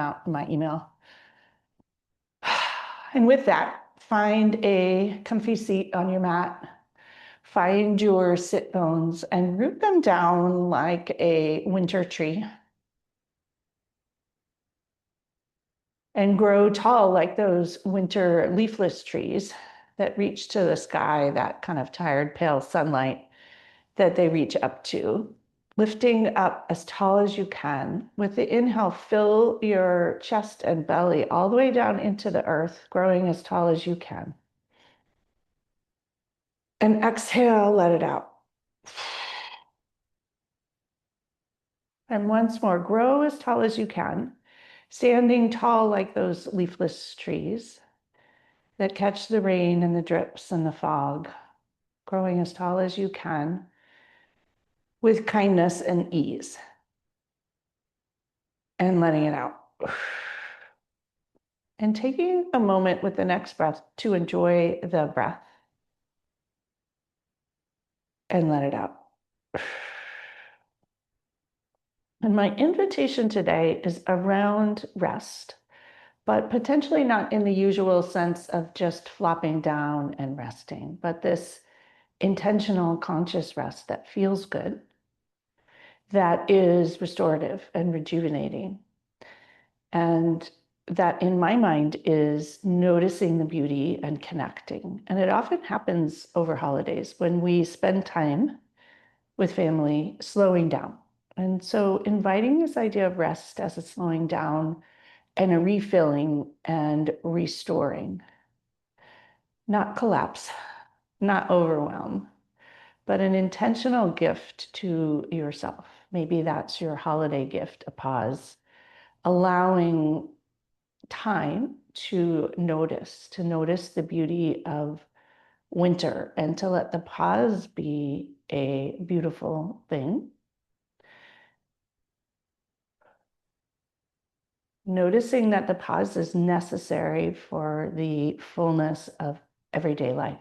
out in my email. And with that, find a comfy seat on your mat. Find your sit bones and root them down like a winter tree. And grow tall like those winter leafless trees that reach to the sky, that kind of tired, pale sunlight that they reach up to. Lifting up as tall as you can. With the inhale, fill your chest and belly all the way down into the earth, growing as tall as you can. And exhale, let it out. And once more, grow as tall as you can, standing tall like those leafless trees that catch the rain and the drips and the fog, growing as tall as you can with kindness and ease. And letting it out. And taking a moment with the next breath to enjoy the breath. And let it out. And my invitation today is around rest, but potentially not in the usual sense of just flopping down and resting, but this intentional, conscious rest that feels good, that is restorative and rejuvenating. And that in my mind is noticing the beauty and connecting. And it often happens over holidays when we spend time with family slowing down. And so inviting this idea of rest as a slowing down and a refilling and restoring. Not collapse, not overwhelm, but an intentional gift to yourself. Maybe that's your holiday gift, a pause, allowing time to notice the beauty of winter and to let the pause be a beautiful thing. Noticing that the pause is necessary for the fullness of everyday life.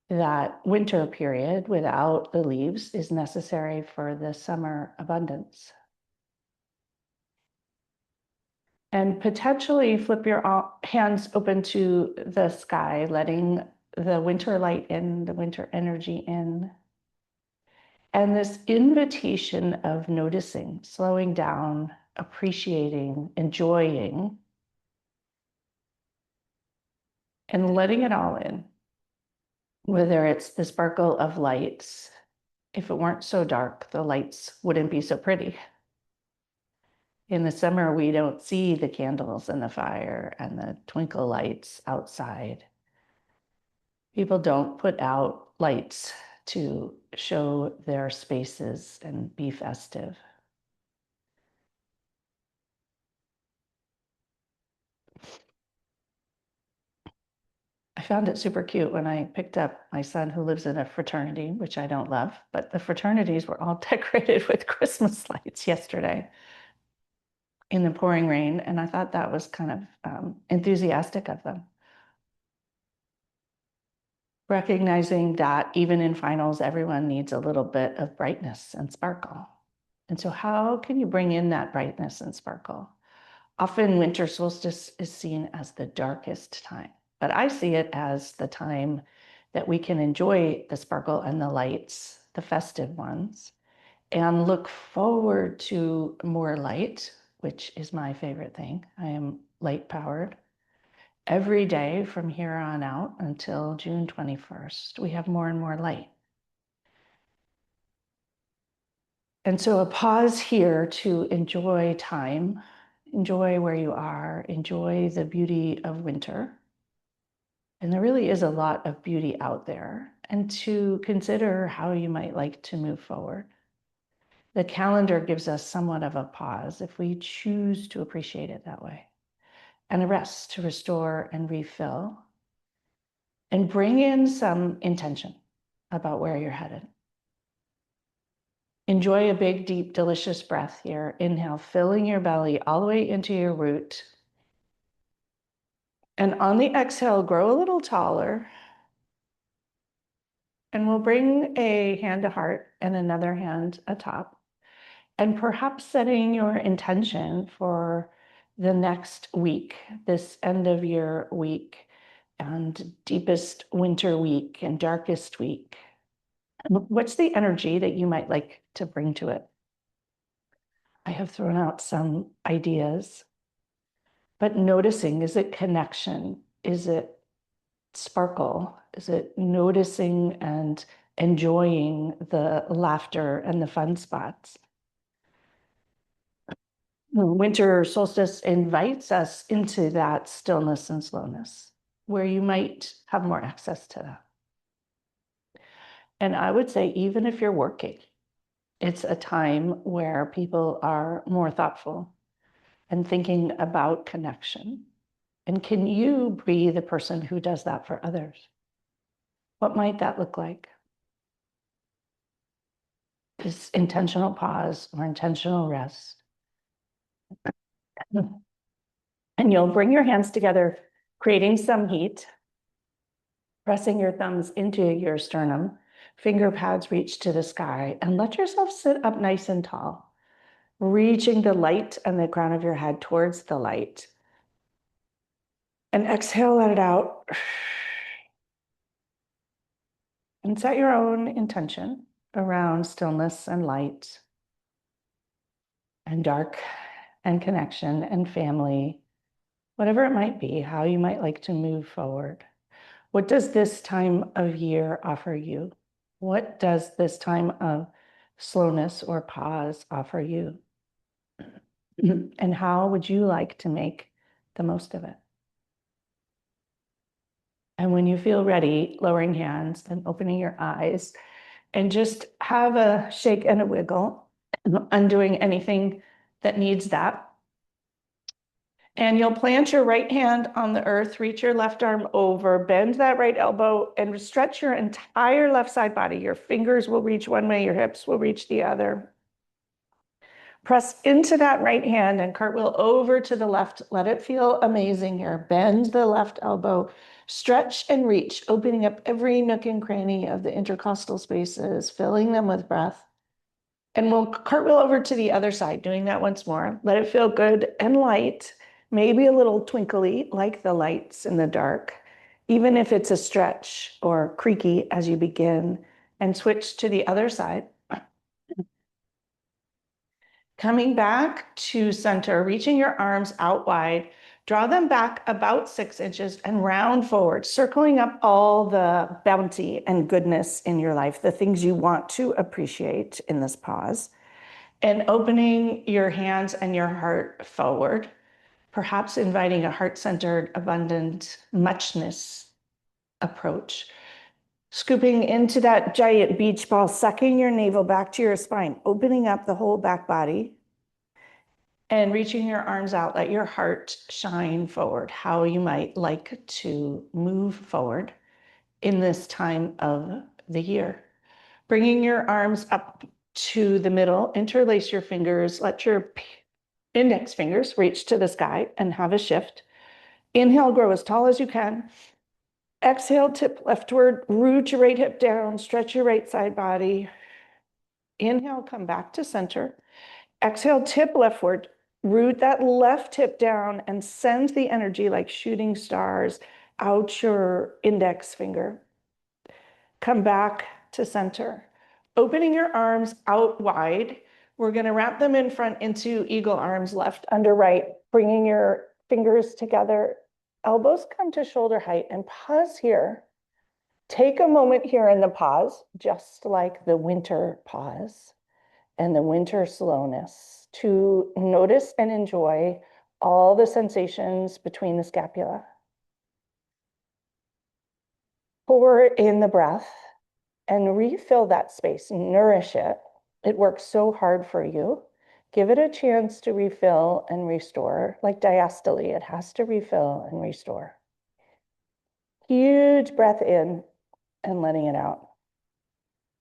That winter period without the leaves is necessary for the summer abundance. And potentially flip your hands open to the sky, letting the winter light in, the winter energy in. And this invitation of noticing, slowing down, appreciating, enjoying, and letting it all in. Whether it's the sparkle of lights, if it weren't so dark, the lights wouldn't be so pretty. In the summer, we don't see the candles and the fire and the twinkle lights outside. People don't put out lights to show their spaces and be festive. I found it super cute when I picked up my son who lives in a fraternity, which I don't love, but the fraternities were all decorated with Christmas lights yesterday in the pouring rain. And I thought that was kind of enthusiastic of them. Recognizing that even in finals, everyone needs a little bit of brightness and sparkle. And so how can you bring in that brightness and sparkle? Often winter solstice is seen as the darkest time, but I see it as the time that we can enjoy the sparkle and the lights, the festive ones, and look forward to more light, which is my favorite thing. I am light powered. Every day from here on out until June 21st, we have more and more light. And so a pause here to enjoy time, enjoy where you are, enjoy the beauty of winter. And there really is a lot of beauty out there. And to consider how you might like to move forward. The calendar gives us somewhat of a pause if we choose to appreciate it that way. And a rest to restore and refill. And bring in some intention about where you're headed. Enjoy a big, deep, delicious breath here. Inhale, filling your belly all the way into your root. And on the exhale, grow a little taller. And we'll bring a hand to heart and another hand atop. And perhaps setting your intention for the next week, this end of year week, and deepest winter week and darkest week. What's the energy that you might like to bring to it? I have thrown out some ideas, but noticing, is it connection? Is it sparkle? Is it noticing and enjoying the laughter and the fun spots? Winter solstice invites us into that stillness and slowness where you might have more access to that. And I would say, even if you're working, it's a time where people are more thoughtful and thinking about connection. And can you be the person who does that for others? What might that look like? This intentional pause or intentional rest. And you'll bring your hands together, creating some heat, pressing your thumbs into your sternum, finger pads reach to the sky, and let yourself sit up nice and tall, reaching the light and the crown of your head towards the light. And exhale, let it out. And set your own intention around stillness and light and dark and connection and family, whatever it might be, how you might like to move forward. What does this time of year offer you? What does this time of slowness or pause offer you? And how would you like to make the most of it? And when you feel ready, lowering hands and opening your eyes, and just have a shake and a wiggle, undoing anything that needs that. And you'll plant your right hand on the earth, reach your left arm over, bend that right elbow, and stretch your entire left side body. Your fingers will reach one way, your hips will reach the other. Press into that right hand and cartwheel over to the left. Let it feel amazing here. Bend the left elbow, stretch and reach, opening up every nook and cranny of the intercostal spaces, filling them with breath. And we'll cartwheel over to the other side, doing that once more. Let it feel good and light, maybe a little twinkly, like the lights in the dark, even if it's a stretch or creaky as you begin, and switch to the other side. Coming back to center, reaching your arms out wide, draw them back about 6 inches and round forward, circling up all the bounty and goodness in your life, the things you want to appreciate in this pause, and opening your hands and your heart forward, perhaps inviting a heart-centered, abundant muchness approach. Scooping into that giant beach ball, sucking your navel back to your spine, opening up the whole back body, and reaching your arms out, let your heart shine forward, how you might like to move forward in this time of the year. Bringing your arms up to the middle, interlace your fingers, let your index fingers reach to the sky and have a shift. Inhale, grow as tall as you can. Exhale, tip leftward, root your right hip down, stretch your right side body. Inhale, come back to center. Exhale, tip leftward, root that left hip down and send the energy like shooting stars out your index finger. Come back to center. Opening your arms out wide. We're going to wrap them in front into eagle arms, left under right, bringing your fingers together. Elbows come to shoulder height and pause here. Take a moment here in the pause, just like the winter pause and the winter slowness, to notice and enjoy all the sensations between the scapula. Pour in the breath and refill that space, nourish it. It works so hard for you. Give it a chance to refill and restore, like diastole, it has to refill and restore. Huge breath in and letting it out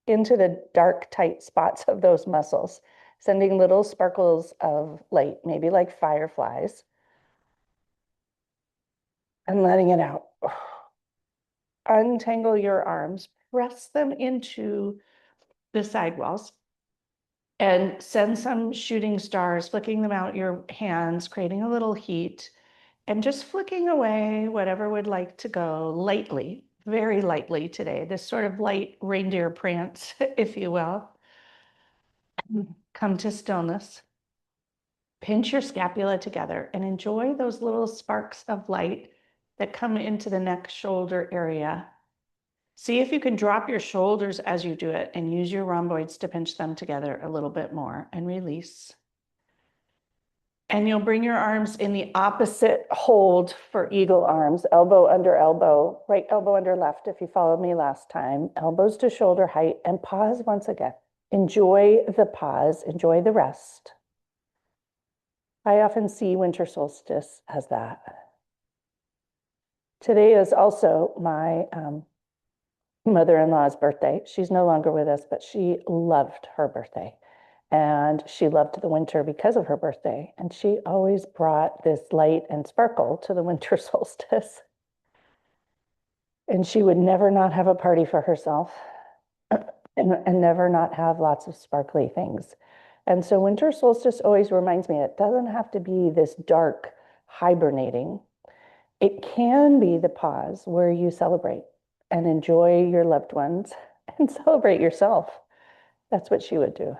into the dark, tight spots of those muscles, sending little sparkles of light, maybe like fireflies, and letting it out. Untangle your arms, press them into the side walls. And send some shooting stars, flicking them out your hands, creating a little heat, and just flicking away whatever would like to go lightly, very lightly today, this sort of light reindeer prance, if you will. Come to stillness. Pinch your scapula together and enjoy those little sparks of light that come into the neck shoulder area. See if you can drop your shoulders as you do it and use your rhomboids to pinch them together a little bit more and release. And you'll bring your arms in the opposite hold for eagle arms, elbow under elbow, right elbow under left if you followed me last time, elbows to shoulder height, and pause once again. Enjoy the pause, enjoy the rest. I often see winter solstice as that. Today is also my mother-in-law's birthday. She's no longer with us, but she loved her birthday. And she loved the winter because of her birthday. And she always brought this light and sparkle to the winter solstice. And she would never not have a party for herself and never not have lots of sparkly things. And so winter solstice always reminds me it doesn't have to be this dark hibernating. It can be the pause where you celebrate and enjoy your loved ones and celebrate yourself. That's what she would do.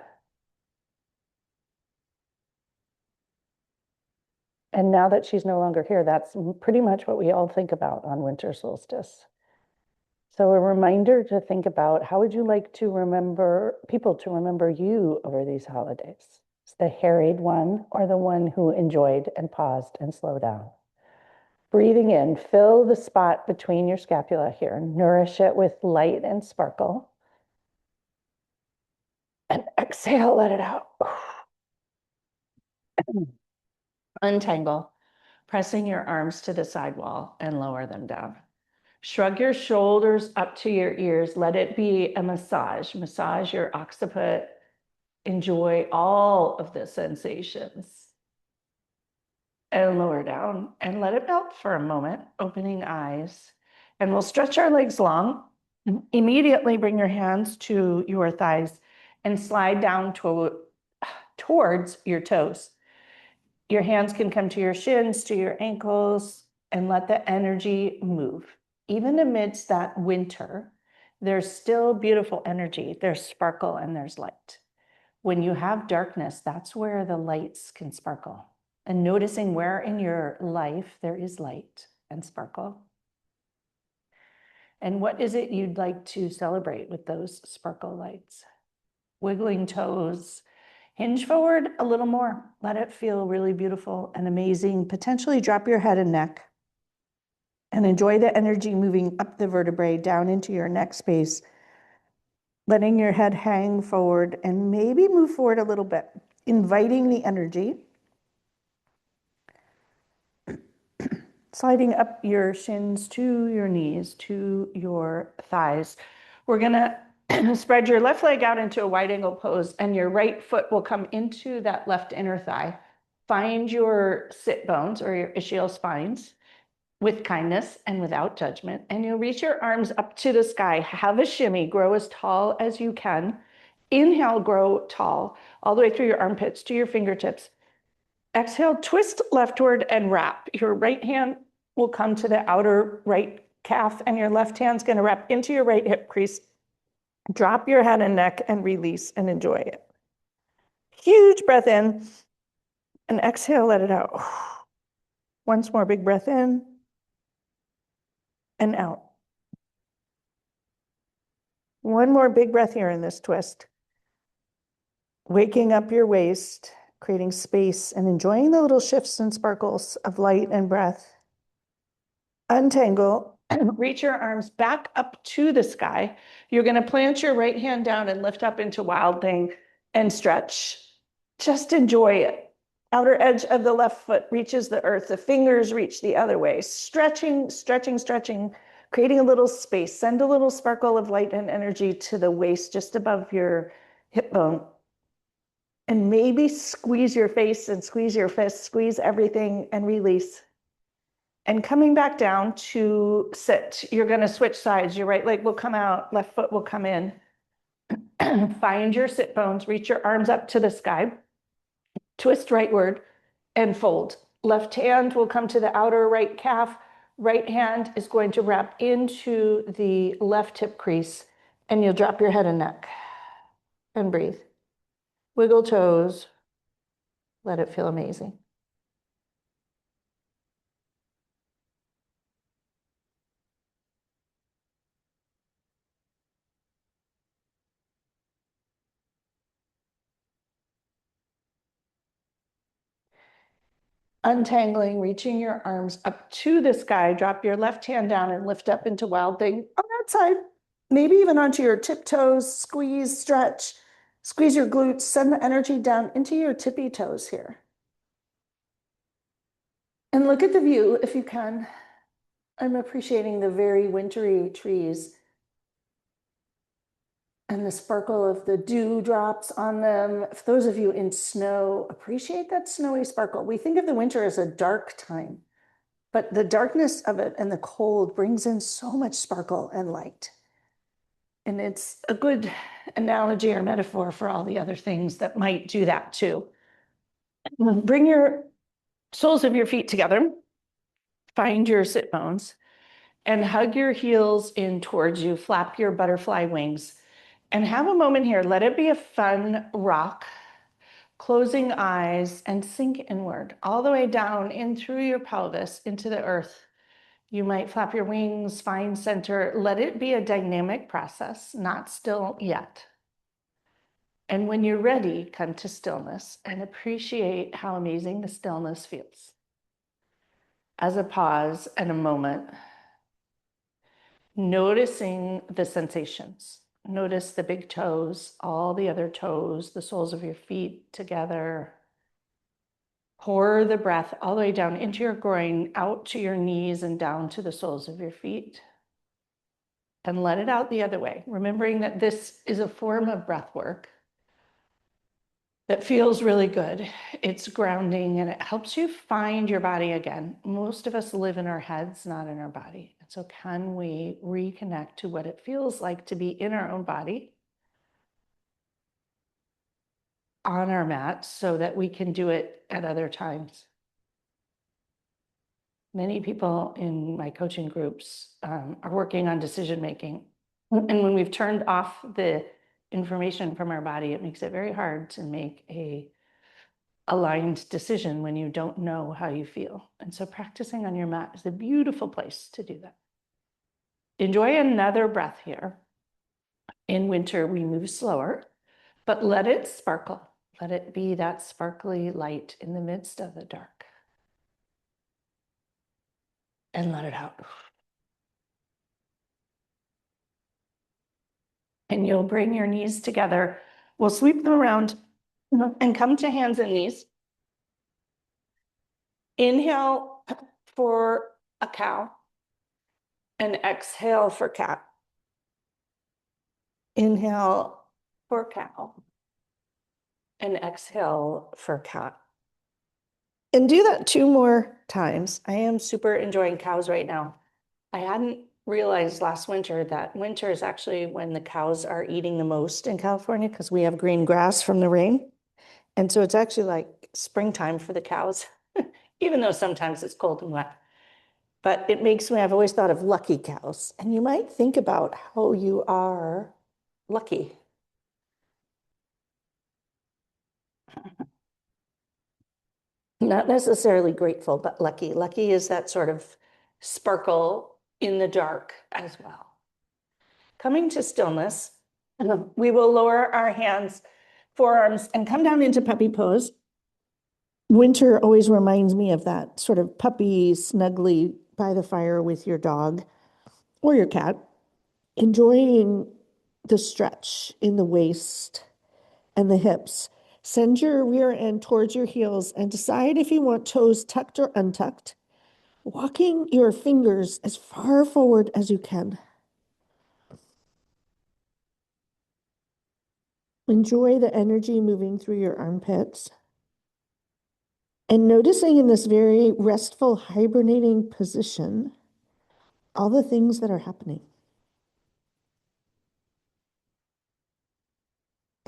And now that she's no longer here, that's pretty much what we all think about on winter solstice. So a reminder to think about, how would you like to remember people to remember you over these holidays? It's the harried one or the one who enjoyed and paused and slowed down. Breathing in, fill the spot between your scapula here. Nourish it with light and sparkle. And exhale, let it out. Untangle, pressing your arms to the side wall and lower them down. Shrug your shoulders up to your ears. Let it be a massage. Massage your occiput. Enjoy all of the sensations. And lower down and let it melt for a moment, opening eyes. And we'll stretch our legs long. Immediately bring your hands to your thighs and slide down towards your toes. Your hands can come to your shins, to your ankles, and let the energy move. Even amidst that winter, there's still beautiful energy. There's sparkle and there's light. When you have darkness, that's where the lights can sparkle. And noticing where in your life there is light and sparkle. And what is it you'd like to celebrate with those sparkle lights? Wiggling toes. Hinge forward a little more. Let it feel really beautiful and amazing. Potentially drop your head and neck. And enjoy the energy moving up the vertebrae down into your neck space. Letting your head hang forward and maybe move forward a little bit. Inviting the energy. Sliding up your shins to your knees, to your thighs. We're gonna spread your left leg out into a wide angle pose and your right foot will come into that left inner thigh. Find your sit bones or your ischial spines with kindness and without judgment. And you'll reach your arms up to the sky. Have a shimmy, grow as tall as you can. Inhale, grow tall, all the way through your armpits to your fingertips. Exhale, twist leftward and wrap. Your right hand will come to the outer right calf and your left hand's gonna wrap into your right hip crease. Drop your head and neck and release and enjoy it. Huge breath in and exhale, let it out. Once more, big breath in and out. One more big breath here in this twist. Waking up your waist, creating space and enjoying the little shifts and sparkles of light and breath. Untangle, reach your arms back up to the sky. You're gonna plant your right hand down and lift up into wild thing and stretch. Just enjoy it. Outer edge of the left foot reaches the earth. The fingers reach the other way. Stretching, stretching, stretching, creating a little space. Send a little sparkle of light and energy to the waist just above your hip bone. And maybe squeeze your face and squeeze your fists, squeeze everything and release. And coming back down to sit, you're gonna switch sides. Your right leg will come out, left foot will come in. Find your sit bones, reach your arms up to the sky, twist rightward, and fold. Left hand will come to the outer right calf. Right hand is going to wrap into the left hip crease, and you'll drop your head and neck and breathe. Wiggle toes. Let it feel amazing. Untangling, reaching your arms up to the sky, drop your left hand down and lift up into Wild Thing on that side. Maybe even onto your tiptoes, squeeze, stretch, squeeze your glutes, send the energy down into your tippy toes here. And look at the view if you can. I'm appreciating the very wintry trees and the sparkle of the dew drops on them. For those of you in snow, appreciate that snowy sparkle. We think of the winter as a dark time, but the darkness of it and the cold brings in so much sparkle and light. And it's a good analogy or metaphor for all the other things that might do that too. Bring your soles of your feet together, find your sit bones, and hug your heels in towards you, flap your butterfly wings, and have a moment here. Let it be a fun rock, closing eyes and sink inward, all the way down in through your pelvis into the earth. You might flap your wings, find center. Let it be a dynamic process, not still yet. And when you're ready, come to stillness and appreciate how amazing the stillness feels. As a pause and a moment, noticing the sensations. Notice the big toes, all the other toes, the soles of your feet together. Pour the breath all the way down into your groin, out to your knees and down to the soles of your feet. And let it out the other way, remembering that this is a form of breath work that feels really good. It's grounding and it helps you find your body again. Most of us live in our heads, not in our body. And so can we reconnect to what it feels like to be in our own body on our mat so that we can do it at other times? Many people in my coaching groups are working on decision making. And when we've turned off the information from our body, it makes it very hard to make a aligned decision when you don't know how you feel. And so practicing on your mat is a beautiful place to do that. Enjoy another breath here. In winter, we move slower, but let it sparkle. Let it be that sparkly light in the midst of the dark. And let it out. And you'll bring your knees together. We'll sweep them around and come to hands and knees. Inhale for a cow and exhale for cat. Inhale for cow and exhale for cat. And do that 2 more times. I am super enjoying cows right now. I hadn't realized last winter that winter is actually when the cows are eating the most in California because we have green grass from the rain. And so it's actually like springtime for the cows, even though sometimes it's cold and wet. But it makes me, I've always thought of lucky cows. And you might think about how you are lucky. Not necessarily grateful, but lucky. Lucky is that sort of sparkle in the dark as well. Coming to stillness, we will lower our hands, forearms, and come down into puppy pose. Winter always reminds me of that sort of puppy snuggly by the fire with your dog or your cat, enjoying the stretch in the waist and the hips. Send your rear end towards your heels and decide if you want toes tucked or untucked, walking your fingers as far forward as you can. Enjoy the energy moving through your armpits. And noticing in this very restful, hibernating position, all the things that are happening.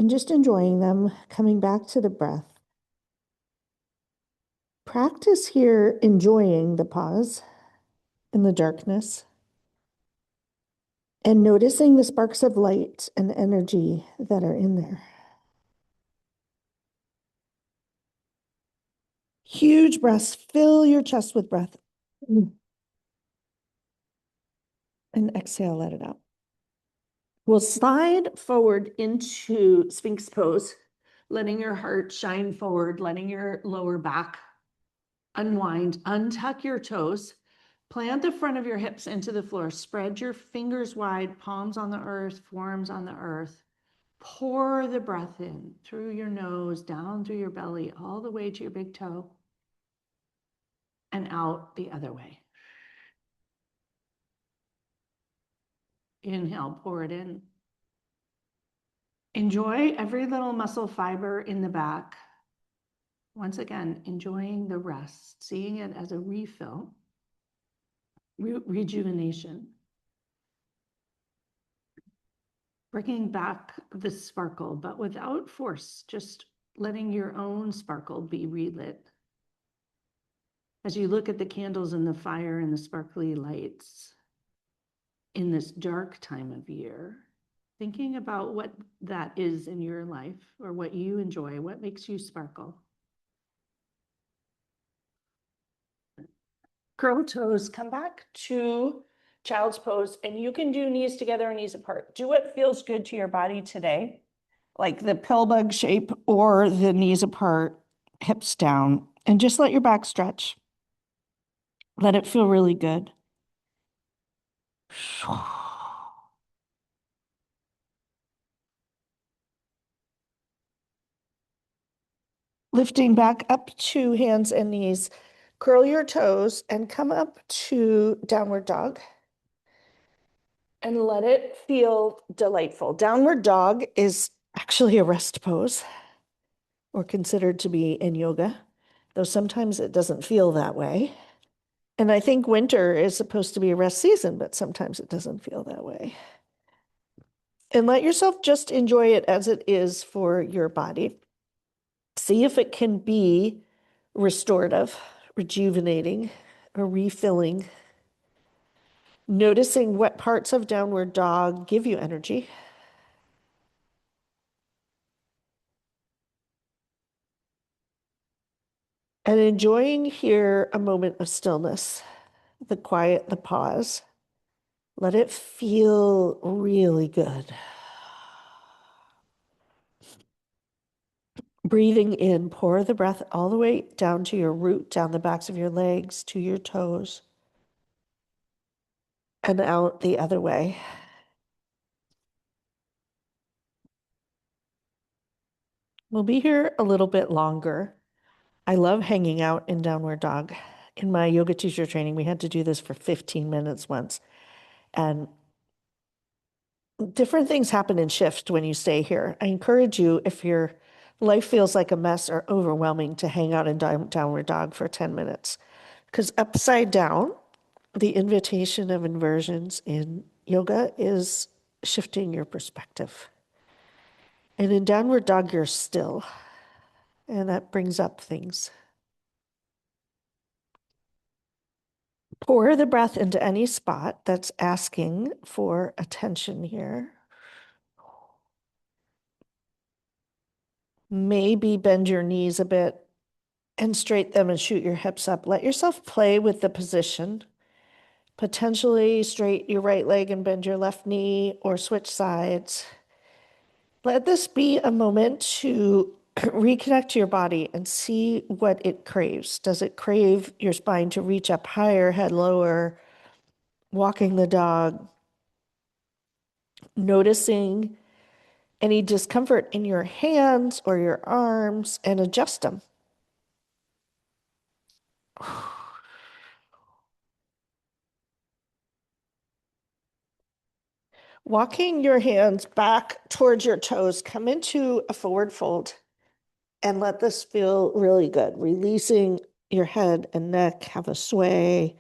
and just enjoying them, coming back to the breath. Practice here enjoying the pause in the darkness and noticing the sparks of light and energy that are in there. Huge breaths, fill your chest with breath. And exhale, let it out. We'll slide forward into Sphinx pose, letting your heart shine forward, letting your lower back unwind, untuck your toes, plant the front of your hips into the floor, spread your fingers wide, palms on the earth, forearms on the earth. Pour the breath in through your nose, down through your belly, all the way to your big toe, and out the other way. Inhale, pour it in. Enjoy every little muscle fiber in the back. Once again, enjoying the rest, seeing it as a refill, rejuvenation. Bringing back the sparkle, but without force, just letting your own sparkle be relit. As you look at the candles and the fire and the sparkly lights in this dark time of year, thinking about what that is in your life or what you enjoy, what makes you sparkle. Curl toes, come back to child's pose, and you can do knees together or knees apart. Do what feels good to your body today, like the pill bug shape or the knees apart, hips down, and just let your back stretch. Let it feel really good. Lifting back up to hands and knees. Curl your toes and come up to downward dog. And let it feel delightful. Downward dog is actually a rest pose, or considered to be in yoga, though sometimes it doesn't feel that way. And I think winter is supposed to be a rest season, but sometimes it doesn't feel that way. And let yourself just enjoy it as it is for your body. See if it can be restorative, rejuvenating, or refilling. Noticing what parts of downward dog give you energy. And enjoying here a moment of stillness, the quiet, the pause. Let it feel really good. Breathing in, pour the breath all the way down to your root, down the backs of your legs, to your toes, and out the other way. We'll be here a little bit longer. I love hanging out in downward dog. In my yoga teacher training, we had to do this for 15 minutes once. And different things happen in shifts when you stay here. I encourage you, if your life feels like a mess or overwhelming, to hang out in downward dog for 10 minutes. Because upside down, the invitation of inversions in yoga is shifting your perspective. And in downward dog, you're still. And that brings up things. Pour the breath into any spot that's asking for attention here. Maybe bend your knees a bit and straighten them and shoot your hips up. Let yourself play with the position. Potentially straighten your right leg and bend your left knee, or switch sides. Let this be a moment to reconnect to your body and see what it craves. Does it crave your spine to reach up higher, head lower, walking the dog, noticing any discomfort in your hands or your arms, and adjust them. Walking your hands back towards your toes, come into a forward fold and let this feel really good. Releasing your head and neck, have a sway.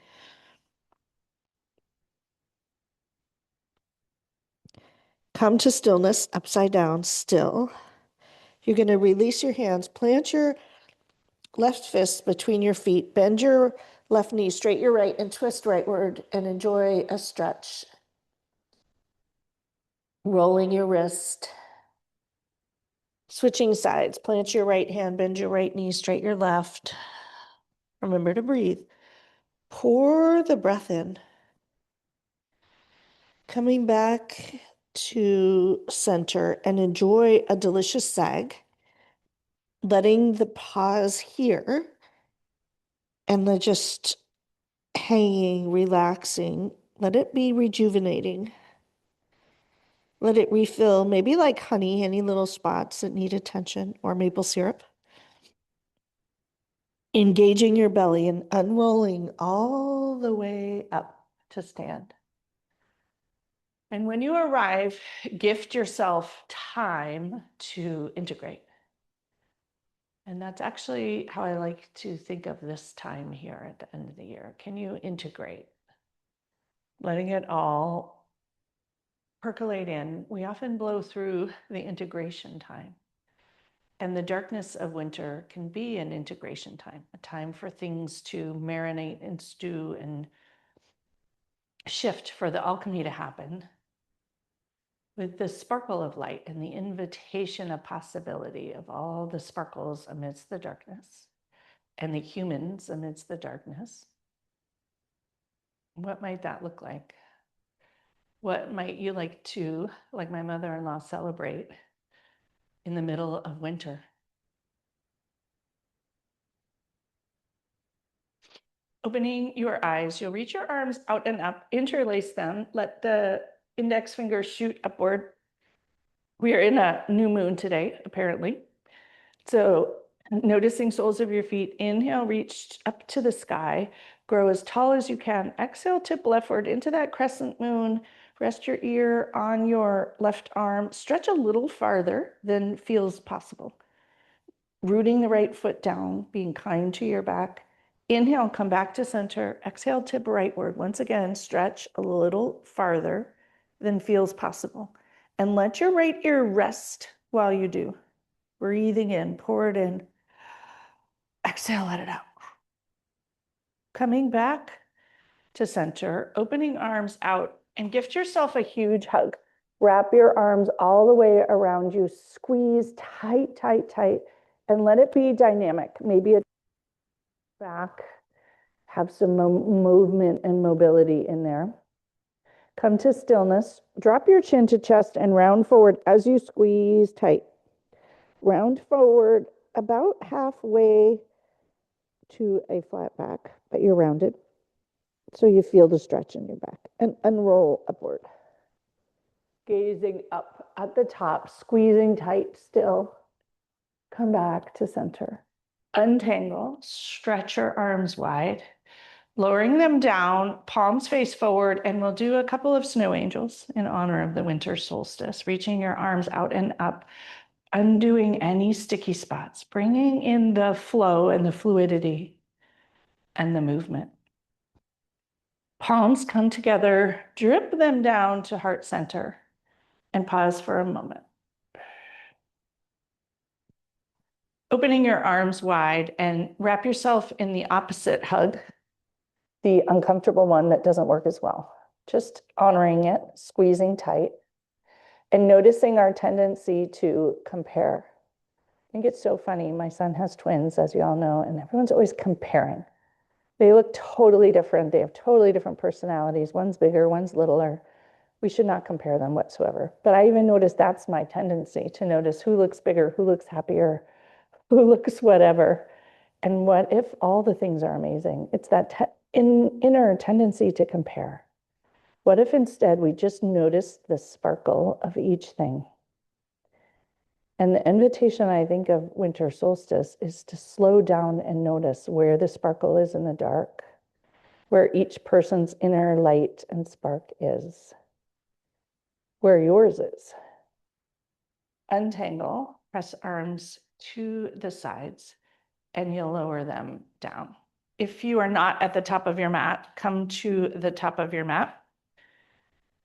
Come to stillness, upside down, still. You're going to release your hands, plant your left fist between your feet, bend your left knee, straight your right, and twist rightward, and enjoy a stretch. Rolling your wrist. Switching sides, plant your right hand, bend your right knee, straight your left. Remember to breathe. Pour the breath in. Coming back to center and enjoy a delicious sag. Letting the pause here and just hanging, relaxing. Let it be rejuvenating. Let it refill, maybe like honey, any little spots that need attention, or maple syrup. Engaging your belly and unrolling all the way up to stand. And when you arrive, gift yourself time to integrate. And that's actually how I like to think of this time here at the end of the year. Can you integrate? Letting it all percolate in. We often blow through the integration time. And the darkness of winter can be an integration time, a time for things to marinate and stew and shift, for the alchemy to happen, with the sparkle of light and the invitation of possibility of all the sparkles amidst the darkness and the humans amidst the darkness. What might that look like? What might you like to, like my mother-in-law, celebrate in the middle of winter? Opening your eyes, you'll reach your arms out and up, interlace them, let the index fingers shoot upward. We are in a new moon today, apparently. So noticing soles of your feet, inhale, reach up to the sky, grow as tall as you can. Exhale, tip leftward into that crescent moon. Rest your ear on your left arm. Stretch a little farther than feels possible. Rooting the right foot down, being kind to your back. Inhale, come back to center. Exhale, tip rightward. Once again, stretch a little farther than feels possible. And let your right ear rest while you do. Breathing in, pour it in. Exhale, let it out. Coming back to center, opening arms out, and gift yourself a huge hug. Wrap your arms all the way around you. Squeeze tight, tight, tight, and let it be dynamic. Maybe a back, have some movement and mobility in there. Come to stillness. Drop your chin to chest and round forward as you squeeze tight. Round forward about halfway to a flat back, but you're rounded. So you feel the stretch in your back, and unroll upward. Gazing up at the top, squeezing tight still. Come back to center. Untangle, stretch your arms wide, lowering them down, palms face forward, and we'll do a couple of snow angels in honor of the winter solstice, reaching your arms out and up, undoing any sticky spots, bringing in the flow and the fluidity and the movement. Palms come together, drip them down to heart center, and pause for a moment. Opening your arms wide and wrap yourself in the opposite hug, the uncomfortable one that doesn't work as well. Just honoring it, squeezing tight, and noticing our tendency to compare. I think it's so funny. My son has twins, as you all know, and everyone's always comparing. They look totally different. They have totally different personalities. One's bigger, one's littler. We should not compare them whatsoever. But I even notice that's my tendency, to notice who looks bigger, who looks happier, who looks whatever. And what if all the things are amazing? It's that inner tendency to compare. What if instead we just notice the sparkle of each thing? And the invitation, I think, of winter solstice is to slow down and notice where the sparkle is in the dark, where each person's inner light and spark is, where yours is. Untangle, press arms to the sides, and you'll lower them down. If you are not at the top of your mat, come to the top of your mat.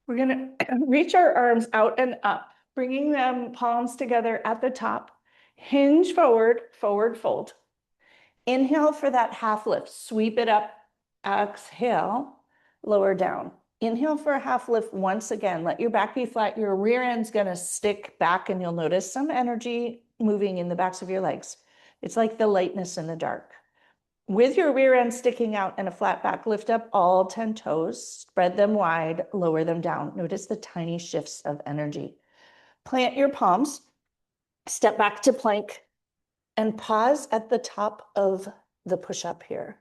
We're going to reach our arms out and up, bringing them palms together at the top. Hinge forward, forward fold. Inhale for that half lift, sweep it up. Exhale, lower down. Inhale for a half lift once again. Let your back be flat. Your rear end's gonna stick back and you'll notice some energy moving in the backs of your legs. It's like the lightness in the dark. With your rear end sticking out and a flat back, lift up all 10 toes, spread them wide, lower them down. Notice the tiny shifts of energy. Plant your palms, step back to plank, and pause at the top of the push-up here.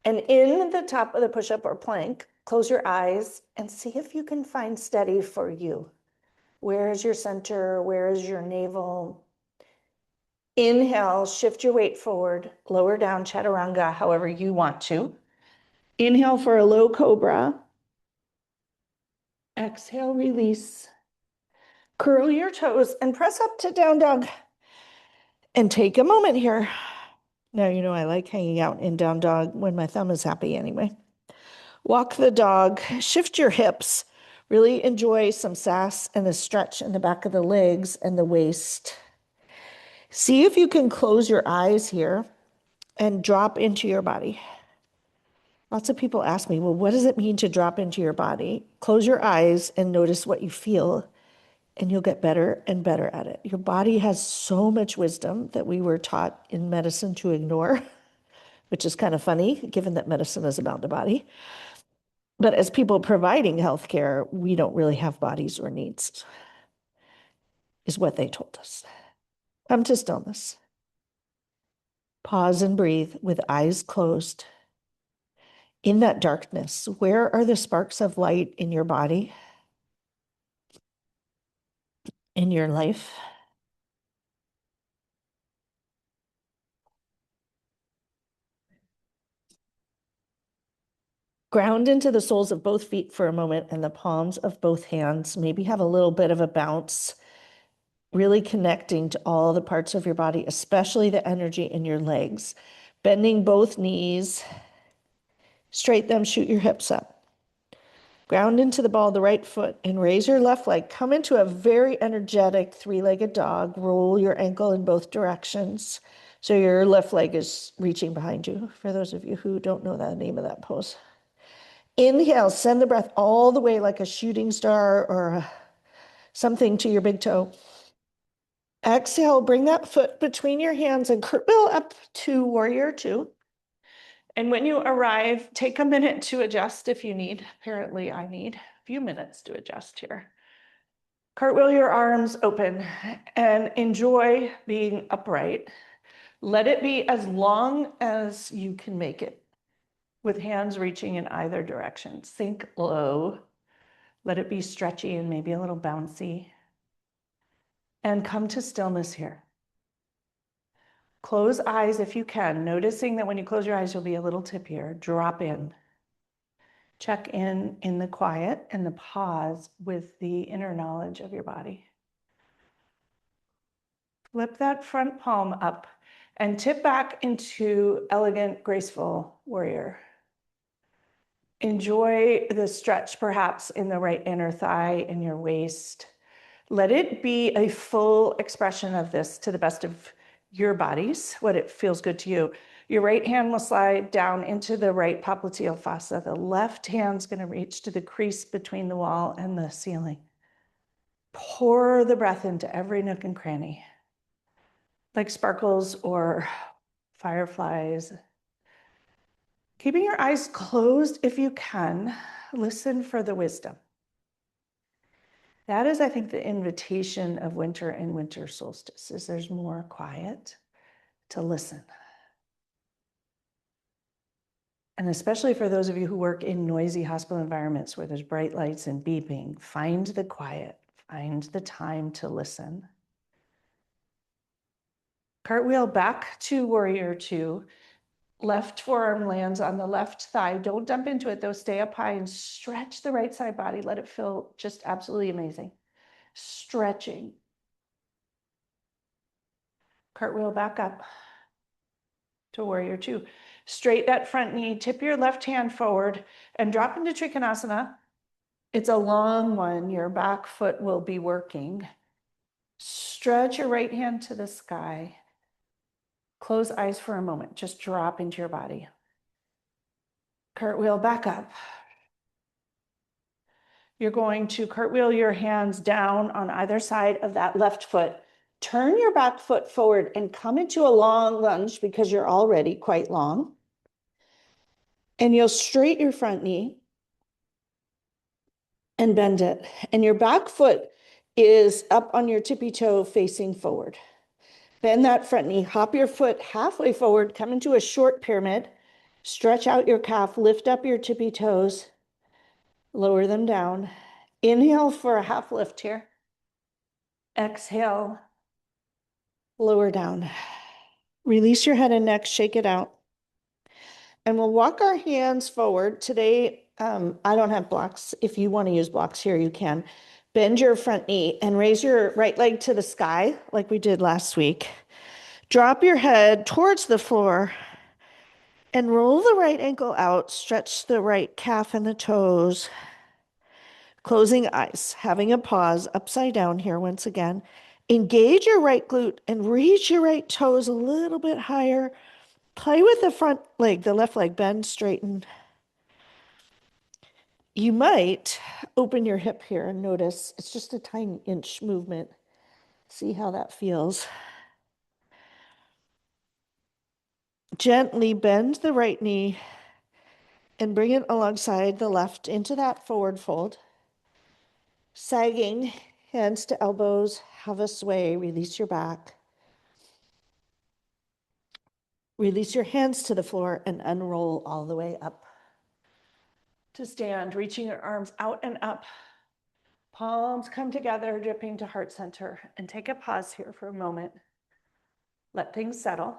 And in the top of the push-up or plank, close your eyes and see if you can find steady for you. Where is your center? Where is your navel? Inhale, shift your weight forward, lower down chaturanga, however you want to. Inhale for a low cobra. Exhale, release. Curl your toes and press up to down dog. And take a moment here. Now, you know I like hanging out in down dog when my thumb is happy anyway. Walk the dog, shift your hips. Really enjoy some sass and a stretch in the back of the legs and the waist. See if you can close your eyes here and drop into your body. Lots of people ask me, well, what does it mean to drop into your body? Close your eyes and notice what you feel, and you'll get better and better at it. Your body has so much wisdom that we were taught in medicine to ignore, which is kind of funny, given that medicine is about the body. But as people providing healthcare, we don't really have bodies or needs, is what they told us. Come to stillness. Pause and breathe with eyes closed. In that darkness, where are the sparks of light in your body, in your life? Ground into the soles of both feet for a moment and the palms of both hands. Maybe have a little bit of a bounce, really connecting to all the parts of your body, especially the energy in your legs. Bending both knees, straight them, shoot your hips up. Ground into the ball of the right foot and raise your left leg. Come into a very energetic three-legged dog. Roll your ankle in both directions. So your left leg is reaching behind you, for those of you who don't know the name of that pose. Inhale, send the breath all the way like a shooting star or something to your big toe. Exhale, bring that foot between your hands and cartwheel up to warrior two. And when you arrive, take a minute to adjust if you need. Apparently, I need a few minutes to adjust here. Cartwheel your arms open and enjoy being upright. Let it be as long as you can make it, with hands reaching in either direction. Sink low. Let it be stretchy and maybe a little bouncy. And come to stillness here. Close eyes if you can, noticing that when you close your eyes, you'll be a little tippier. Drop in. Check in the quiet and the pause with the inner knowledge of your body. Flip that front palm up and tip back into elegant, graceful warrior. Enjoy the stretch perhaps in the right inner thigh and your waist. Let it be a full expression of this to the best of your bodies, what it feels good to you. Your right hand will slide down into the right popliteal fossa. The left hand's going to reach to the crease between the wall and the ceiling. Pour the breath into every nook and cranny, like sparkles or fireflies. Keeping your eyes closed if you can, listen for the wisdom. That is, I think, the invitation of winter and winter solstice, is there's more quiet to listen. And especially for those of you who work in noisy hospital environments where there's bright lights and beeping, find the quiet, find the time to listen. Cartwheel back to warrior two. Left forearm lands on the left thigh. Don't dump into it though, stay up high and stretch the right side body. Let it feel just absolutely amazing. Stretching. Cartwheel back up to warrior two. Straight that front knee, tip your left hand forward and drop into Trikonasana. It's a long one. Your back foot will be working. Stretch your right hand to the sky. Close eyes for a moment. Just drop into your body. Cartwheel back up. You're going to cartwheel your hands down on either side of that left foot. Turn your back foot forward and come into a long lunge because you're already quite long. And you'll straighten your front knee and bend it. And your back foot is up on your tippy toe facing forward. Bend that front knee, hop your foot halfway forward, come into a short pyramid, stretch out your calf, lift up your tippy toes, lower them down. Inhale for a half lift here. Exhale, lower down. Release your head and neck, shake it out. And we'll walk our hands forward. Today, I don't have blocks. If you want to use blocks here, you can. Bend your front knee and raise your right leg to the sky like we did last week. Drop your head towards the floor and roll the right ankle out. Stretch the right calf and the toes. Closing eyes, having a pause, upside down here once again. Engage your right glute and reach your right toes a little bit higher. Play with the front leg, the left leg, bend, straighten. You might open your hip here and notice it's just a tiny inch movement. See how that feels. Gently bend the right knee and bring it alongside the left into that forward fold. Sagging, hands to elbows, have a sway, release your back. Release your hands to the floor and unroll all the way up. To stand, reaching your arms out and up. Palms come together, dripping to heart center. And take a pause here for a moment. Let things settle.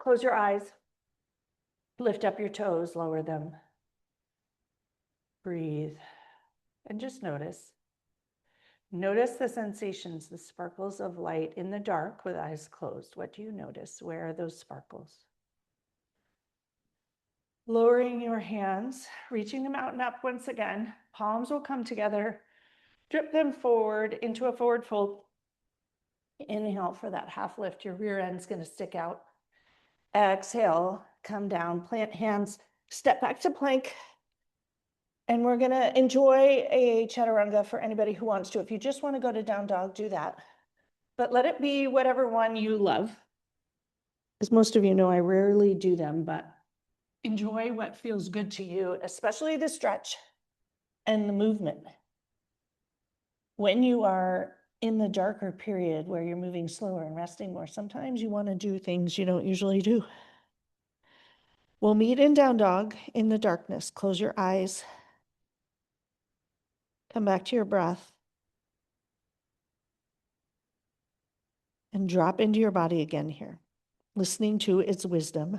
Close your eyes. Lift up your toes, lower them. Breathe. And just notice. Notice the sensations, the sparkles of light in the dark with eyes closed. What do you notice? Where are those sparkles? Lowering your hands, reaching them out and up once again. Palms will come together. Drip them forward into a forward fold. Inhale for that half lift. Your rear end's going to stick out. Exhale, come down, plant hands, step back to plank. And we're going to enjoy a chaturanga for anybody who wants to. If you just want to go to down dog, do that. But let it be whatever one you love. As most of you know, I rarely do them, but enjoy what feels good to you, especially the stretch and the movement. When you are in the darker period where you're moving slower and resting more, sometimes you want to do things you don't usually do. We'll meet in down dog in the darkness. Close your eyes. Come back to your breath. And drop into your body again here, listening to its wisdom.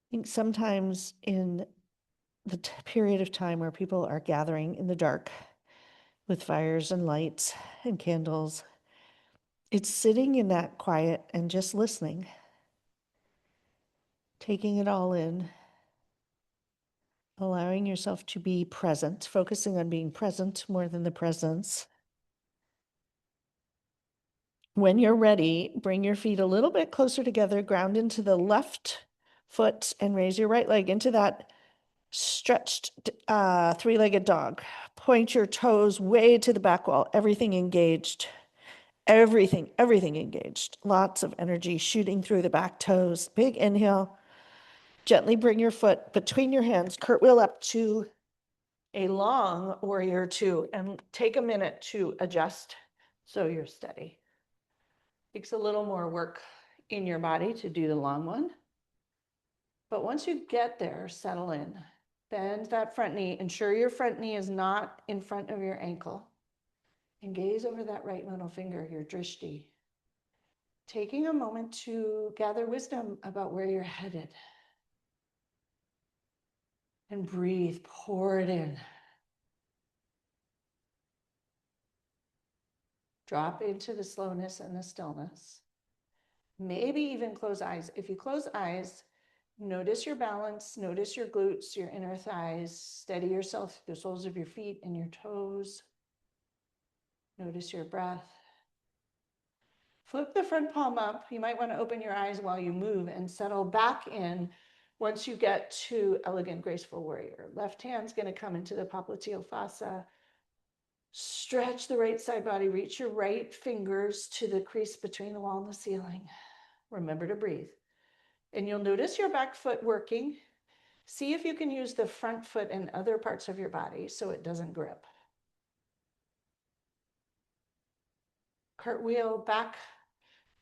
I think sometimes in the period of time where people are gathering in the dark with fires and lights and candles, it's sitting in that quiet and just listening, taking it all in, allowing yourself to be present, focusing on being present more than the presence. When you're ready, bring your feet a little bit closer together, ground into the left foot, and raise your right leg into that stretched three-legged dog. Point your toes way to the back wall, everything engaged. Everything engaged. Lots of energy shooting through the back toes. Big inhale. Gently bring your foot between your hands, cartwheel up to a long warrior two, and take a minute to adjust so you're steady. Takes a little more work in your body to do the long one. But once you get there, settle in. Bend that front knee. Ensure your front knee is not in front of your ankle. And gaze over that right middle finger, your drishti. Taking a moment to gather wisdom about where you're headed. And breathe, pour it in. Drop into the slowness and the stillness. Maybe even close eyes. If you close eyes, Notice your balance, notice your glutes, your inner thighs. Steady yourself, the soles of your feet and your toes. Notice your breath. Flip the front palm up. You might want to open your eyes while you move and settle back in once you get to elegant, graceful warrior. Left hand's going to come into the popliteal fossa. Stretch the right side body. Reach your right fingers to the crease between the wall and the ceiling. Remember to breathe. And you'll notice your back foot working. See if you can use the front foot and other parts of your body so it doesn't grip. Cartwheel back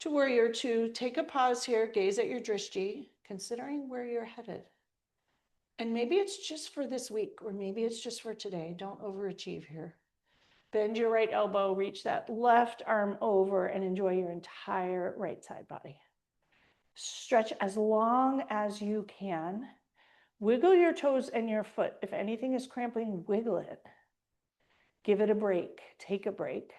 to warrior two. Take a pause here, gaze at your drishti, considering where you're headed. And maybe it's just for this week, or maybe it's just for today. Don't overachieve here. Bend your right elbow, reach that left arm over, and enjoy your entire right side body. Stretch as long as you can. Wiggle your toes and your foot. If anything is cramping, wiggle it. Give it a break. Take a break.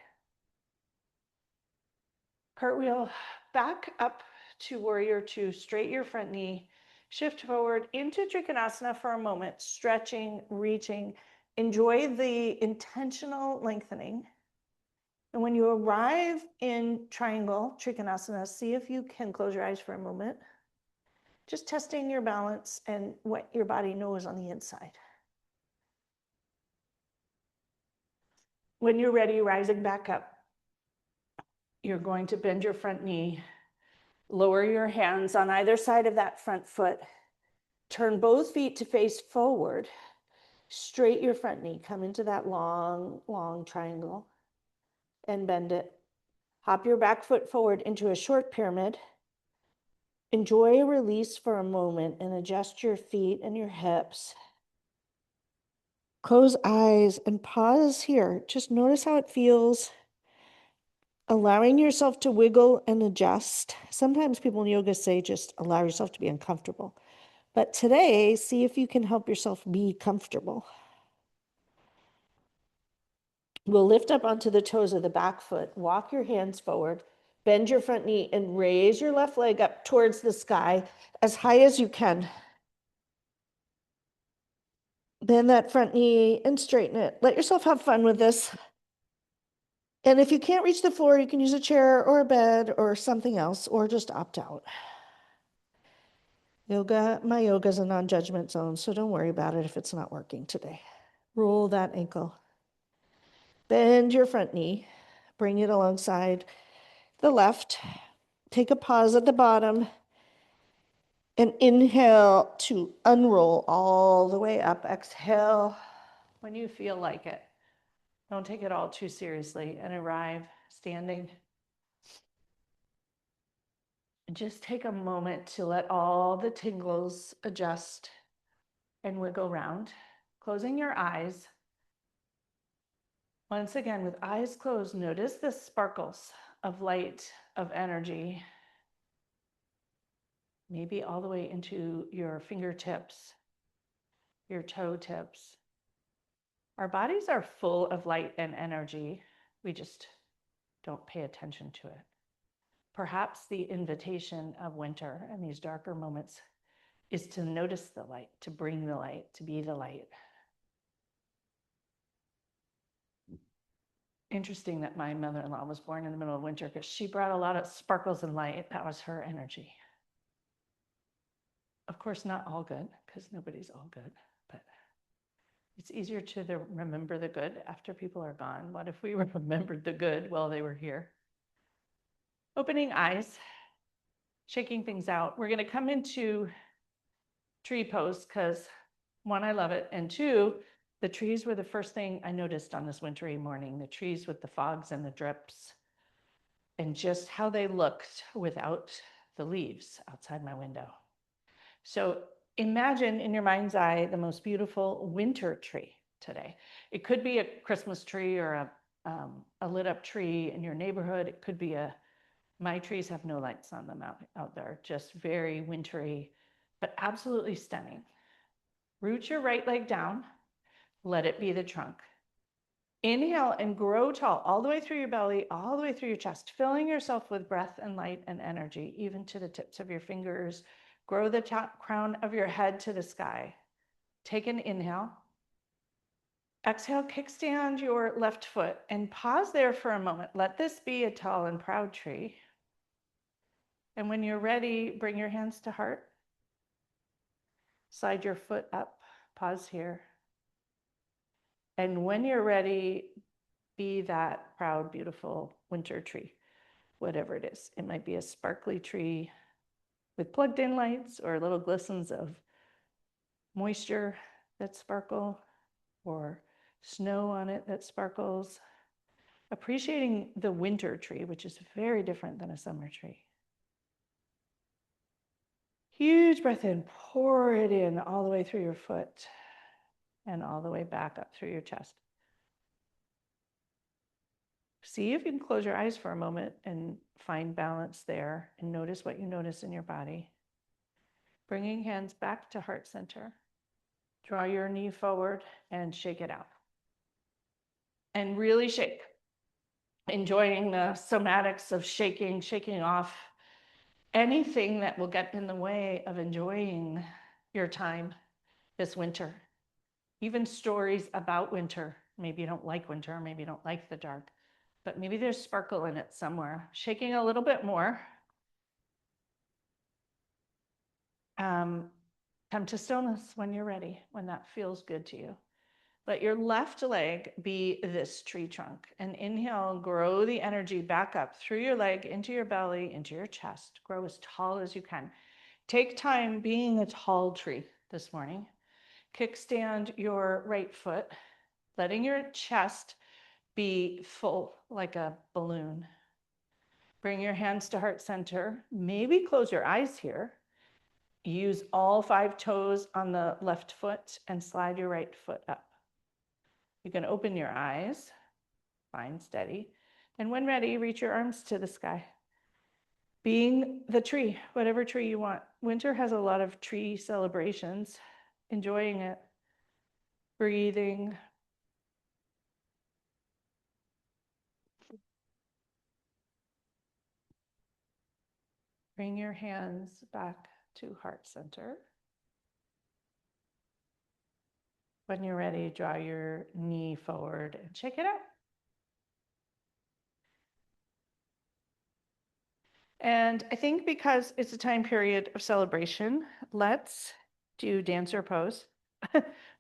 Cartwheel back up to warrior two. Straight your front knee. Shift forward into Trikonasana for a moment. Stretching, reaching. Enjoy the intentional lengthening. And when you arrive in triangle, Trikonasana, see if you can close your eyes for a moment. Just testing your balance and what your body knows on the inside. When you're ready, rising back up, you're going to bend your front knee, lower your hands on either side of that front foot, turn both feet to face forward, straight your front knee, come into that long, long triangle and bend it. Hop your back foot forward into a short pyramid. Enjoy a release for a moment and adjust your feet and your hips. Close eyes and pause here. Just notice how it feels. Allowing yourself to wiggle and adjust. Sometimes people in yoga say just allow yourself to be uncomfortable. But today, see if you can help yourself be comfortable. We'll lift up onto the toes of the back foot. Walk your hands forward. Bend your front knee and raise your left leg up towards the sky as high as you can. Bend that front knee and straighten it. Let yourself have fun with this. And if you can't reach the floor, you can use a chair or a bed or something else, or just opt out. My yoga is a non-judgment zone, so don't worry about it if it's not working today. Roll that ankle. Bend your front knee. Bring it alongside the left. Take a pause at the bottom. And inhale to unroll all the way up. Exhale when you feel like it. Don't take it all too seriously and arrive standing. Just take a moment to let all the tingles adjust and wiggle around. Closing your eyes. Once again, with eyes closed, notice the sparkles of light, of energy, maybe all the way into your fingertips, your toe tips. Our bodies are full of light and energy. We just don't pay attention to it. Perhaps the invitation of winter and these darker moments is to notice the light, to bring the light, to be the light. Interesting that my mother-in-law was born in the middle of winter because she brought a lot of sparkles and light. That was her energy. Of course, not all good, because nobody's all good, but it's easier to remember the good after people are gone. What if we remembered the good while they were here? Opening eyes, shaking things out. We're going to come into tree pose because one, I love it, and two, the trees were the first thing I noticed on this wintry morning, the trees with the fogs and the drips, and just how they looked without the leaves outside my window. So imagine in your mind's eye the most beautiful winter tree today. It could be a Christmas tree or a lit up tree in your neighborhood. It could be my trees have no lights on them out there, just very wintry, but absolutely stunning. Root your right leg down. Let it be the trunk. Inhale and grow tall all the way through your belly, all the way through your chest, filling yourself with breath and light and energy, even to the tips of your fingers. Grow the top crown of your head to the sky. Take an inhale. Exhale, kickstand your left foot and pause there for a moment. Let this be a tall and proud tree. And when you're ready, bring your hands to heart. Slide your foot up. Pause here. And when you're ready, be that proud, beautiful winter tree, whatever it is. It might be a sparkly tree with plugged in lights or little glistens of moisture that sparkle or snow on it that sparkles. Appreciating the winter tree, which is very different than a summer tree. Huge breath in, pour it in all the way through your foot and all the way back up through your chest. See if you can close your eyes for a moment and find balance there and notice what you notice in your body. Bringing hands back to heart center. Draw your knee forward and shake it out. And really shake. Enjoying the somatics of shaking off anything that will get in the way of enjoying your time this winter. Even stories about winter. Maybe you don't like winter, maybe you don't like the dark, but maybe there's sparkle in it somewhere. Shaking a little bit more. Come to stillness when you're ready, when that feels good to you. Let your left leg be this tree trunk. And inhale, grow the energy back up through your leg, into your belly, into your chest. Grow as tall as you can. Take time being a tall tree this morning. Kickstand your right foot, letting your chest be full like a balloon. Bring your hands to heart center. Maybe close your eyes here. Use all 5 toes on the left foot and slide your right foot up. You can open your eyes, fine, steady. And when ready, reach your arms to the sky. Being the tree, whatever tree you want. Winter has a lot of tree celebrations. Enjoying it. Breathing. Bring your hands back to heart center. When you're ready, draw your knee forward and shake it out. And I think because it's a time period of celebration, let's do dancer pose,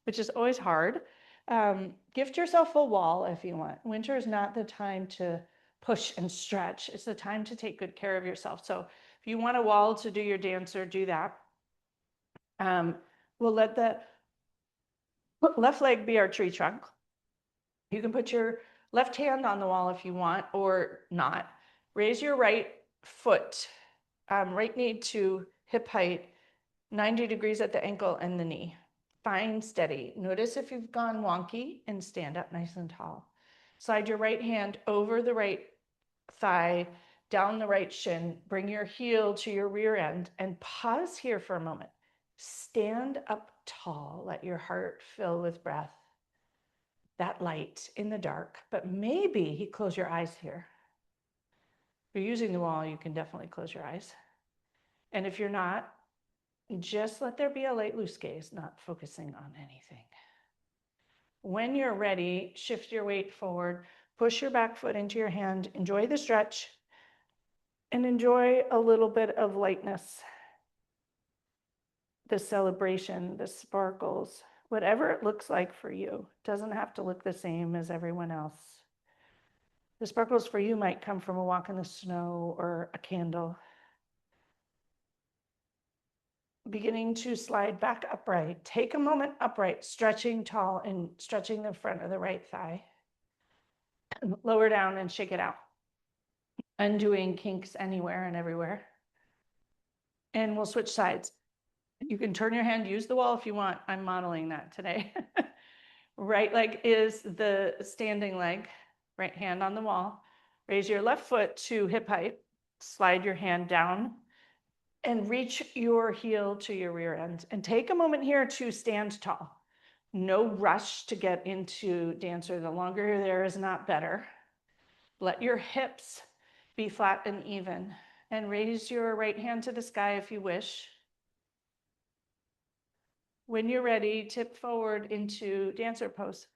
which is always hard. Gift yourself a wall if you want. Winter is not the time to push and stretch. It's the time to take good care of yourself. So if you want a wall to do your dancer, do that. We'll let the left leg be our tree trunk. You can put your left hand on the wall if you want, or not. Raise your right foot, right knee to hip height, 90 degrees at the ankle and the knee. Find steady. Notice if you've gone wonky and stand up nice and tall. Slide your right hand over the right thigh, down the right shin. Bring your heel to your rear end and pause here for a moment. Stand up tall. Let your heart fill with breath. That light in the dark, but maybe close your eyes here. If you're using the wall, you can definitely close your eyes. And if you're not, just let there be a light, loose gaze, not focusing on anything. When you're ready, shift your weight forward, push your back foot into your hand, enjoy the stretch, and enjoy a little bit of lightness. The celebration, the sparkles, whatever it looks like for you. It doesn't have to look the same as everyone else. The sparkles for you might come from a walk in the snow or a candle. Beginning to slide back upright. Take a moment upright, stretching tall and stretching the front of the right thigh. Lower down and shake it out. Undoing kinks anywhere and everywhere. And we'll switch sides. You can turn your hand, use the wall if you want. I'm modeling that today. Right leg is the standing leg, right hand on the wall. Raise your left foot to hip height. Slide your hand down and reach your heel to your rear end. And take a moment here to stand tall. No rush to get into dancer. The longer you're there is not better. Let your hips be flat and even. And raise your right hand to the sky if you wish. When you're ready, tip forward into dancer pose.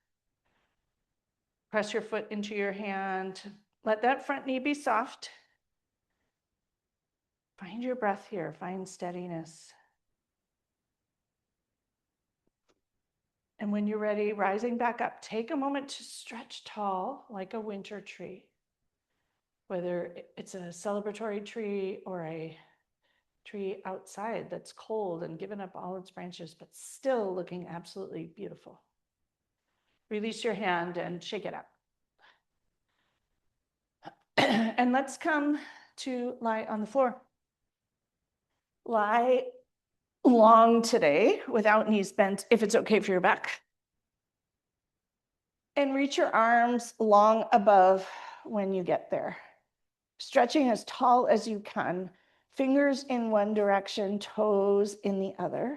Press your foot into your hand. Let that front knee be soft. Find your breath here. Find steadiness. And when you're ready, rising back up, take a moment to stretch tall like a winter tree. Whether it's a celebratory tree or a tree outside that's cold and given up all its branches, but still looking absolutely beautiful. Release your hand and shake it up. And let's come to lie on the floor. Lie long today without knees bent, if it's okay for your back. And reach your arms long above when you get there. Stretching as tall as you can, fingers in one direction, toes in the other.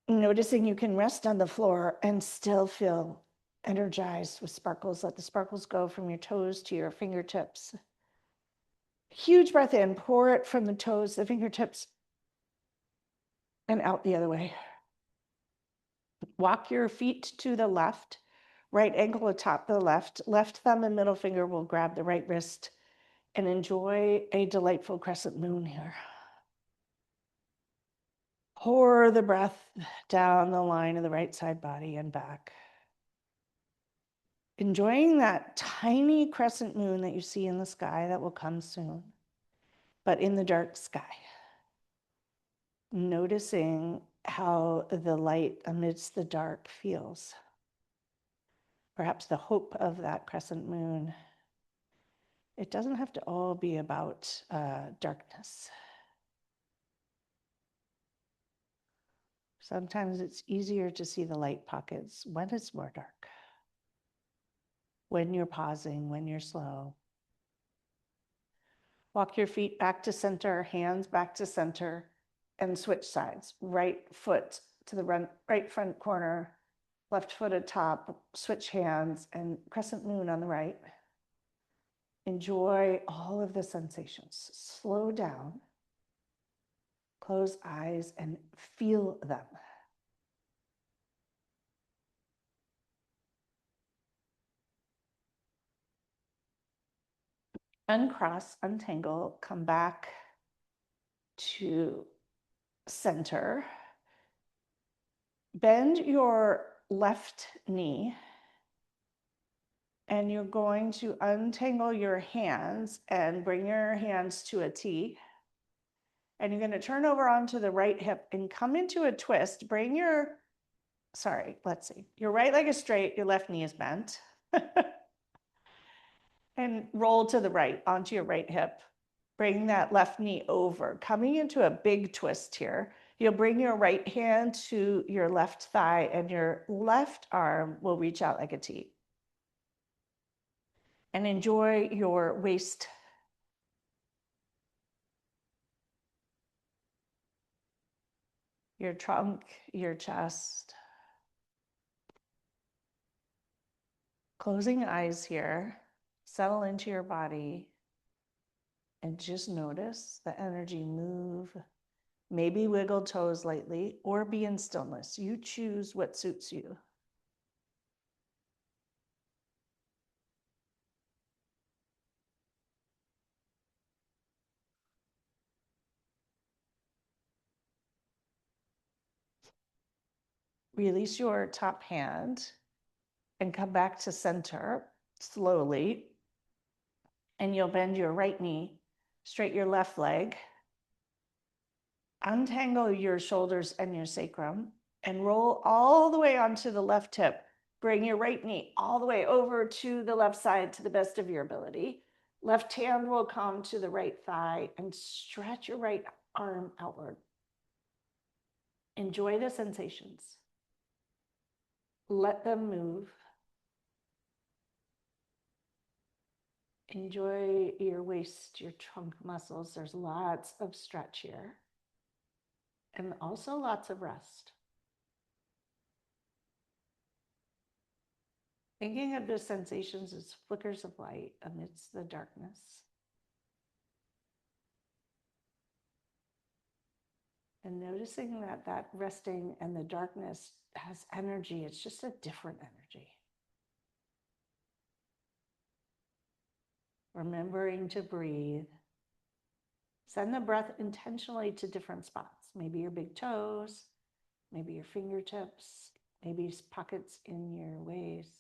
Noticing you can rest on the floor and still feel energized with sparkles. Let the sparkles go from your toes to your fingertips. Huge breath in, pour it from the toes, the fingertips, and out the other way. Walk your feet to the left, right ankle atop the left thumb and middle finger will grab the right wrist, and enjoy a delightful crescent moon here. Pour the breath down the line of the right side body and back. Enjoying that tiny crescent moon that you see in the sky that will come soon, but in the dark sky. Noticing how the light amidst the dark feels. Perhaps the hope of that crescent moon. It doesn't have to all be about darkness. Sometimes it's easier to see the light pockets when it's more dark. When you're pausing, when you're slow. Walk your feet back to center, hands back to center, and switch sides. Right foot to the right front corner, left foot atop, switch hands, and crescent moon on the right. Enjoy all of the sensations. Slow down, close eyes, and feel them. Uncross, untangle, come back to center. Bend your left knee, and you're going to untangle your hands and bring your hands to a T. And you're going to turn over onto the right hip and come into a twist. Bring your, your right leg is straight, your left knee is bent. And roll to the right onto your right hip. Bring that left knee over, coming into a big twist here. You'll bring your right hand to your left thigh and your left arm will reach out like a T. And enjoy your waist. Your trunk, your chest. Closing eyes here, settle into your body and just notice the energy move. Maybe wiggle toes lightly or be in stillness. You choose what suits you. Release your top hand and come back to center slowly. And you'll bend your right knee, straight your left leg, untangle your shoulders and your sacrum, and roll all the way onto the left hip. Bring your right knee all the way over to the left side to the best of your ability. Left hand will come to the right thigh and stretch your right arm outward. Enjoy the sensations. Let them move. Enjoy your waist, your trunk muscles. There's lots of stretch here. And also lots of rest. Thinking of the sensations as flickers of light amidst the darkness. And noticing that that resting and the darkness has energy. It's just a different energy. Remembering to breathe. Send the breath intentionally to different spots. Maybe your big toes, maybe your fingertips, maybe pockets in your waist.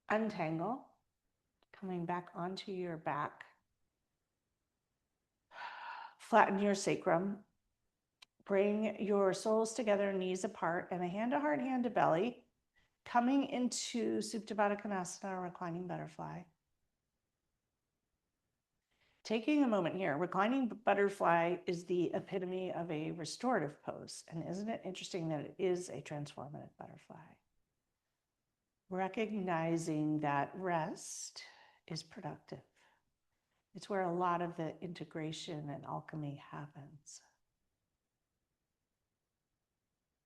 Untangle, coming back onto your back. Flatten your sacrum. Bring your soles together, knees apart, and a hand to heart, hand to belly. Coming into Supta Baddha Konasana, reclining butterfly. Taking a moment here, reclining butterfly is the epitome of a restorative pose. And isn't it interesting that it is a transformative butterfly? Recognizing that rest is productive. It's where a lot of the integration and alchemy happens.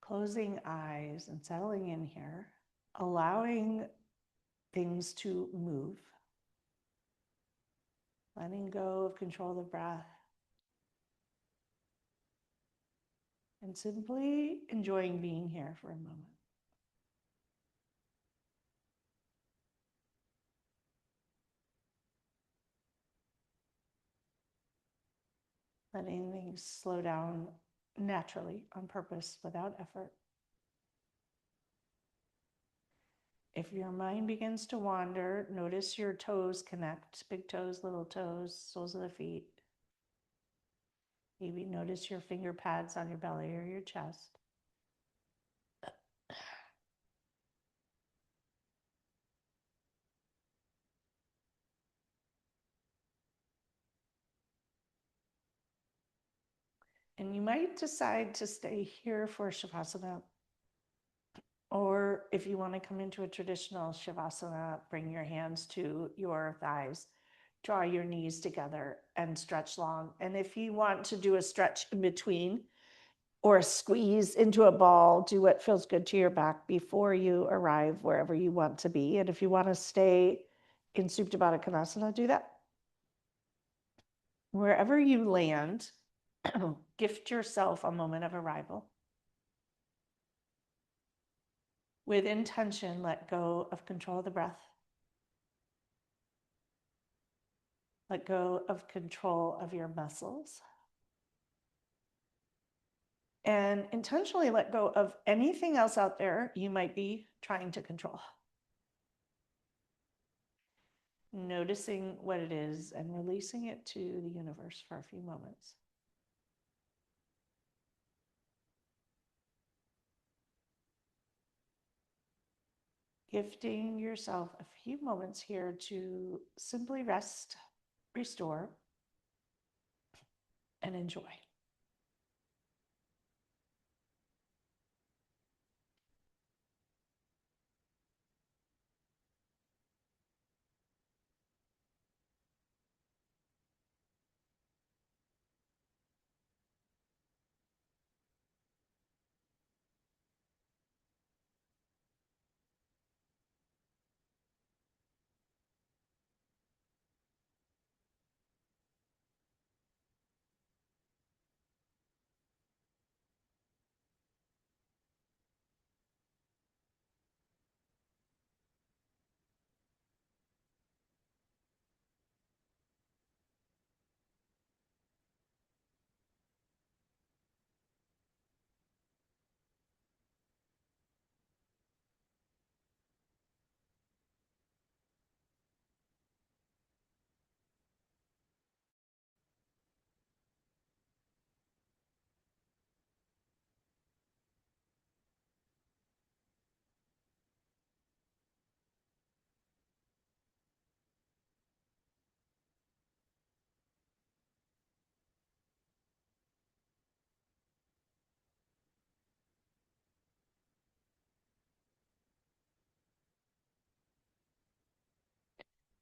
Closing eyes and settling in here, allowing things to move, letting go of control of the breath, and simply enjoying being here for a moment. Letting things slow down naturally on purpose without effort. If your mind begins to wander, notice your toes connect, big toes, little toes, soles of the feet. Maybe notice your finger pads on your belly or your chest. And you might decide to stay here for Shavasana. Or if you want to come into a traditional Shavasana, bring your hands to your thighs, draw your knees together and stretch long. And if you want to do a stretch in between or a squeeze into a ball, do what feels good to your back before you arrive wherever you want to be. And if you want to stay in Supta Baddha Konasana, do that. Wherever you land, gift yourself a moment of arrival. With intention, let go of control of the breath. Let go of control of your muscles. And intentionally let go of anything else out there you might be trying to control. Noticing what it is and releasing it to the universe for a few moments. Gifting yourself a few moments here to simply rest, restore, and enjoy.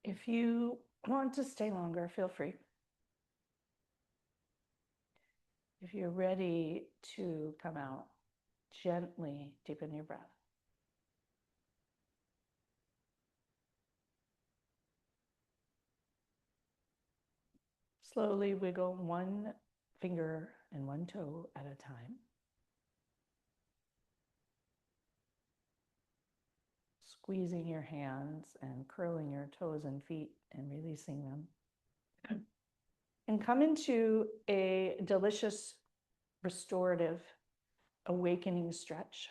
If you want to stay longer, feel free. If you're ready to come out, gently deepen your breath. Slowly wiggle one finger and one toe at a time. Squeezing your hands and curling your toes and feet and releasing them. And come into a delicious restorative awakening stretch.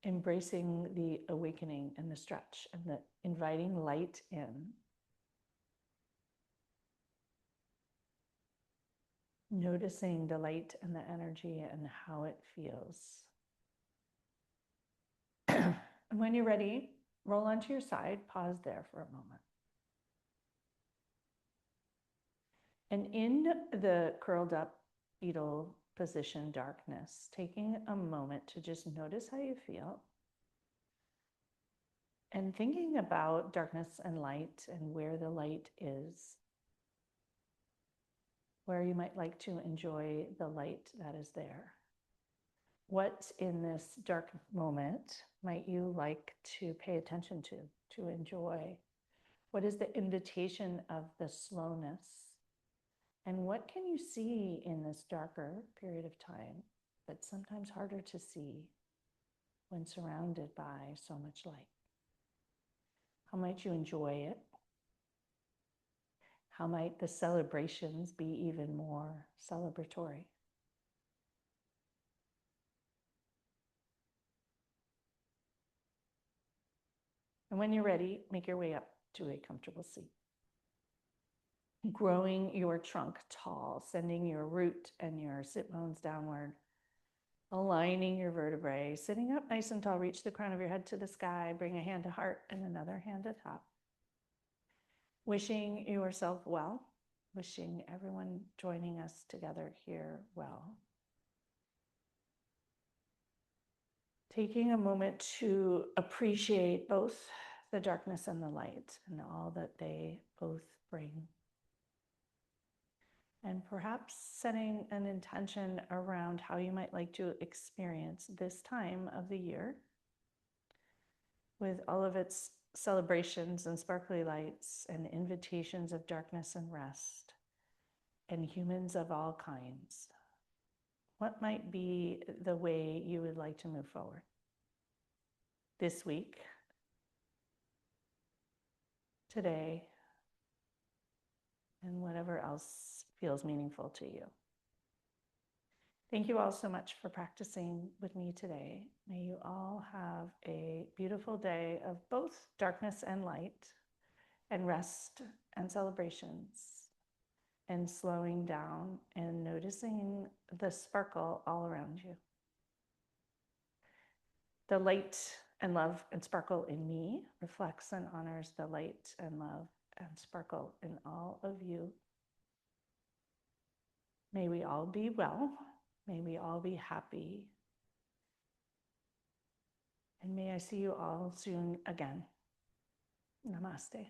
Embracing the awakening and the stretch and the inviting light in. Noticing the light and the energy and how it feels. And when you're ready, roll onto your side, pause there for a moment. And in the curled up fetal position darkness, taking a moment to just notice how you feel. And thinking about darkness and light and where the light is, where you might like to enjoy the light that is there. What in this dark moment might you like to pay attention to enjoy? What is the invitation of the slowness? And what can you see in this darker period of time that's sometimes harder to see when surrounded by so much light? How might you enjoy it? How might the celebrations be even more celebratory? And when you're ready, make your way up to a comfortable seat. Growing your trunk tall, sending your root and your sit bones downward, aligning your vertebrae, sitting up nice and tall, reach the crown of your head to the sky, bring a hand to heart and another hand atop. Wishing yourself well, wishing everyone joining us together here well. Taking a moment to appreciate both the darkness and the light and all that they both bring. And perhaps setting an intention around how you might like to experience this time of the year with all of its celebrations and sparkly lights and invitations of darkness and rest and humans of all kinds. What might be the way you would like to move forward this week, today, and whatever else feels meaningful to you? Thank you all so much for practicing with me today. May you all have a beautiful day of both darkness and light, and rest and celebrations, and slowing down and noticing the sparkle all around you. The light and love and sparkle in me reflects and honors the light and love and sparkle in all of you. May we all be well. May we all be happy. And may I see you all soon again. Namaste.